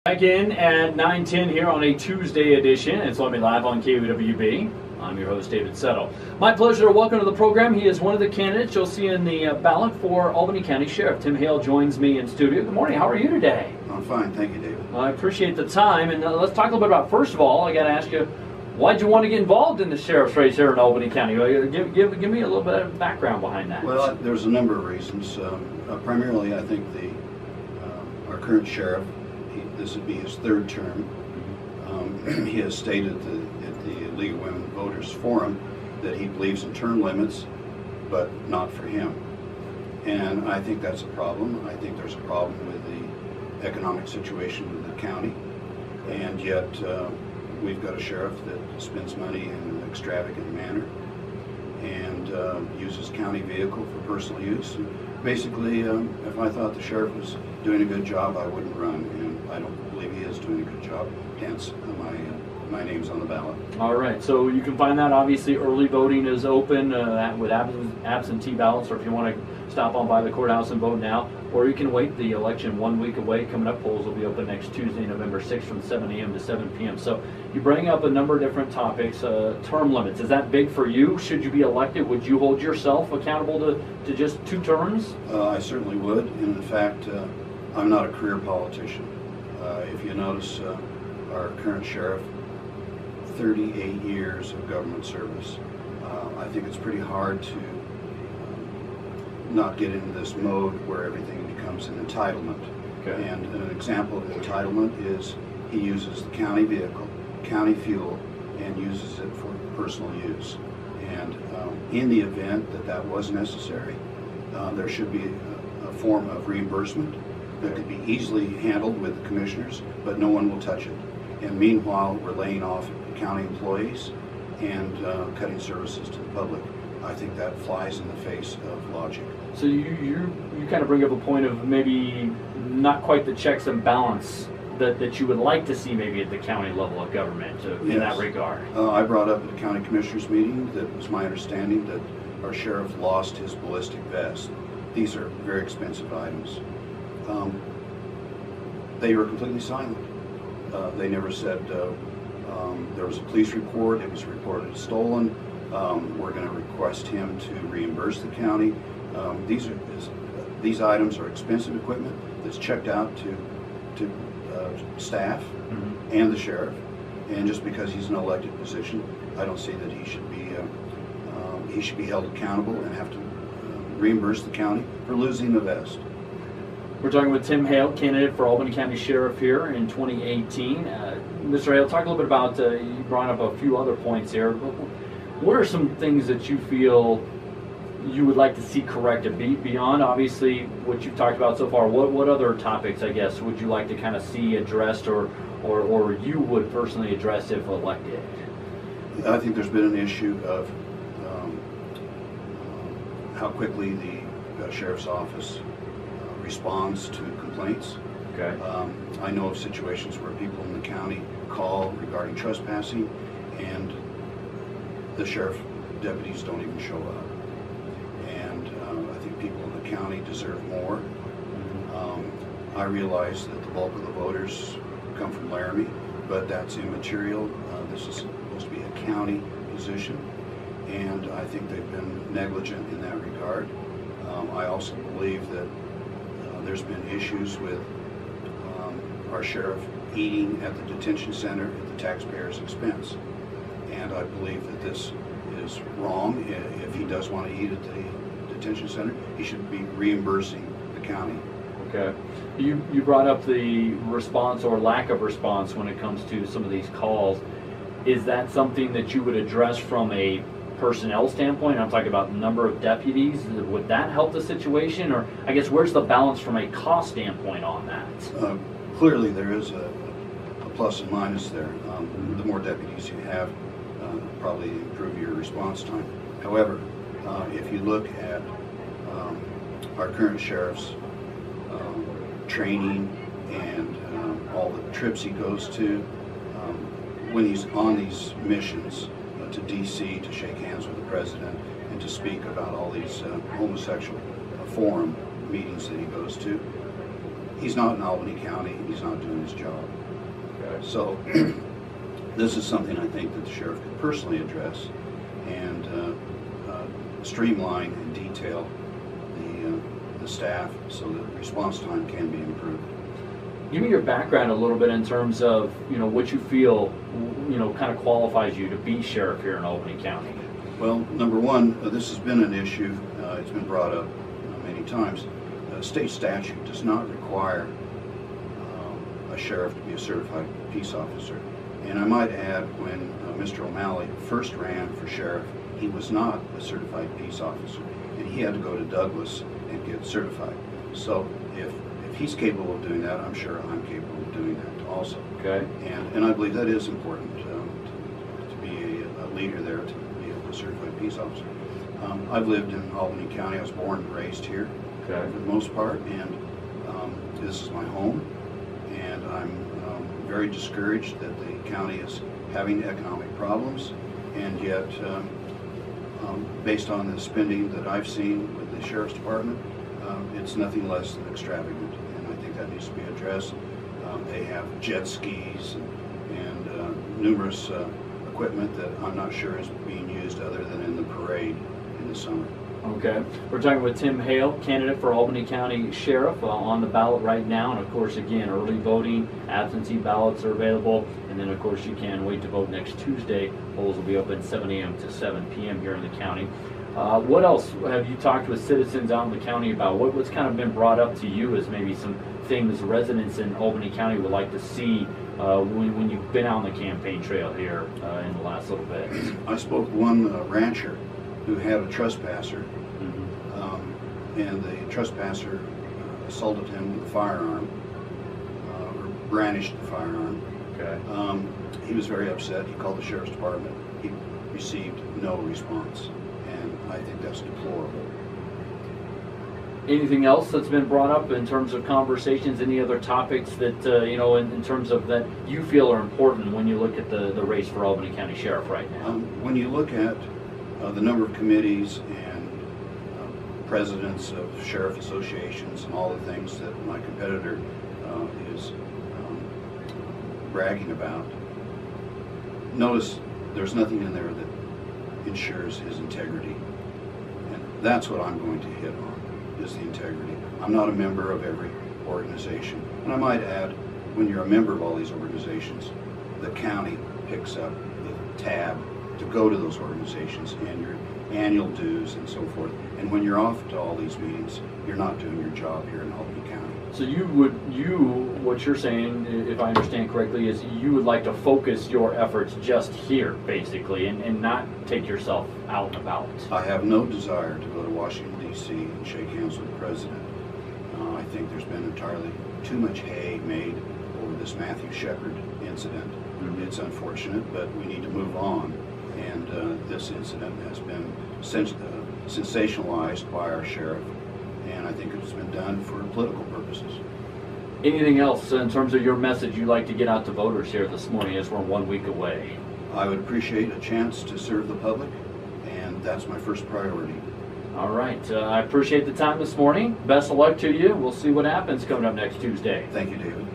Back in at 9:10 here on a Tuesday edition. It's Let Me Live on KOWB. I'm your host, David Settle. My pleasure to welcome to the program. He is one of the candidates you'll see in the ballot for Albany County Sheriff. Tim Hale joins me in studio. Good morning. How are you today? I'm fine. Thank you, David. I appreciate the time. And let's talk a little bit about, first of all, I got to ask you, why'd you want to get involved in the sheriff's race here in Albany County? Give me a little bit of background behind that. Well, there's a number of reasons. Primarily, I think our current sheriff, this would be his third term. He has stated at the League of Women Voters Forum that he believes in term limits, but not for him. And I think that's a problem. I think there's a problem with the economic situation of the county, and yet we've got a sheriff that spends money in an extravagant manner and uses county vehicle for personal use. And basically, if I thought the sheriff was doing a good job, I wouldn't run, and I don't believe he is doing a good job. Hence, my name's on the ballot. All right, so you can find that. Obviously, early voting is open with absentee ballots, or if you want to stop on by the courthouse and vote now, or you can wait the election 1 week away. Coming up, polls will be open next Tuesday, November 6th from 7 a.m. to 7 p.m. So you bring up a number of different topics. Term limits, is that big for you? Should you be elected, would you hold yourself accountable to just 2 terms? I certainly would, and in fact, I'm not a career politician. If you notice, our current sheriff, 38 years of government service. I think it's pretty hard to not get into this mode where everything becomes an entitlement. Okay. And an example of entitlement is he uses the county vehicle, county fuel, and uses it for personal use. And in the event that that was necessary, there should be a form of reimbursement that could be easily handled with the commissioners, but no one will touch it. And meanwhile, we're laying off county employees and cutting services to the public. I think that flies in the face of logic. So you kind of bring up a point of maybe not quite the checks and balance that you would like to see maybe at the county level of government in that regard. I brought up at the county commissioners meeting that it was my understanding that our sheriff lost his ballistic vest. These are very expensive items. They were completely silent. They never said there was a police report, it was reported stolen, we're going to request him to reimburse the county. These items are expensive equipment that's checked out to staff and the sheriff, and just because he's an elected position, I don't see that he should be held accountable and have to reimburse the county for losing the vest. We're talking with Tim Hale, candidate for Albany County Sheriff here in 2018. Mr. Hale, talk a little bit about, you brought up a few other points here. What are some things that you feel you would like to see corrected beyond, obviously, what you've talked about so far? What other topics, I guess, would you like to kind of see addressed or you would personally address if elected? I think there's been an issue of how quickly the sheriff's office responds to complaints. Okay. I know of situations where people in the county call regarding trespassing, and the sheriff deputies don't even show up. And I think people in the county deserve more. I realize that the bulk of the voters come from Laramie, but that's immaterial. This is supposed to be a county position, and I think they've been negligent in that regard. I also believe that there's been issues with our sheriff eating at the detention center at the taxpayer's expense. And I believe that this is wrong. If he does want to eat at the detention center, he should be reimbursing the county. Okay. You brought up the response or lack of response when it comes to some of these calls. Is that something that you would address from a personnel standpoint? I'm talking about the number of deputies. Would that help the situation? Or I guess where's the balance from a cost standpoint on that? Clearly there is a plus and minus there. The more deputies you have, probably improve your response time. However, if you look at our current sheriff's training and all the trips he goes to, when he's on these missions to DC to shake hands with the president and to speak about all these homosexual forum meetings that he goes to, he's not in Albany County, he's not doing his job. Okay. So this is something I think that the sheriff could personally address and streamline and detail the staff so that response time can be improved. Give me your background a little bit in terms of, what you feel, kind of qualifies you to be sheriff here in Albany County. Well, number one, this has been an issue. It's been brought up many times. State statute does not require a sheriff to be a certified peace officer. And I might add, when Mr. O'Malley first ran for sheriff, he was not a certified peace officer, and he had to go to Douglas and get certified. So if he's capable of doing that, I'm sure I'm capable of doing that also. Okay. And I believe that is important to be a leader there, to be a certified peace officer. I've lived in Albany County. I was born and raised here, okay, for the most part, and this is my home. And I'm very discouraged that the county is having economic problems, and yet, based on the spending that I've seen with the Sheriff's Department, it's nothing less than extravagant, and I think that needs to be addressed. They have jet skis and numerous equipment that I'm not sure is being used other than in the parade in the summer. Okay. We're talking with Tim Hale, candidate for Albany County Sheriff, on the ballot right now. And of course, again, early voting, absentee ballots are available. And then, of course, you can wait to vote next Tuesday. Polls will be open 7 a.m. to 7 p.m. here in the county. What else have you talked with citizens out in the county about? What's kind of been brought up to you as maybe some things residents in Albany County would like to see when you've been out on the campaign trail here in the last little bit? I spoke to one rancher who had a trespasser, and the trespasser assaulted him with a firearm, or brandished the firearm. Okay. He was very upset. He called the Sheriff's Department. He received no response, and I think that's deplorable. Anything else that's been brought up in terms of conversations? Any other topics that, in terms of that you feel are important when you look at the race for Albany County Sheriff right now? When you look at the number of committees and presidents of sheriff associations and all the things that my competitor is bragging about, notice there's nothing in there that ensures his integrity. And that's what I'm going to hit on, is the integrity. I'm not a member of every organization. And I might add, when you're a member of all these organizations, the county picks up the tab to go to those organizations and your annual dues and so forth. And when you're off to all these meetings, you're not doing your job here in Albany County. So what you're saying, if I understand correctly, is you would like to focus your efforts just here, basically, and not take yourself out and about. I have no desire to go to Washington, D.C. and shake hands with the president. I think there's been entirely too much hay made over this Matthew Shepard incident. Mm-hmm. It's unfortunate, but we need to move on. And this incident has been sensationalized by our sheriff, and I think it's been done for political purposes. Anything else in terms of your message you'd like to get out to voters here this morning as we're 1 week away? I would appreciate a chance to serve the public, and that's my first priority. All right. I appreciate the time this morning. Best of luck to you. We'll see what happens coming up next Tuesday. Thank you, David.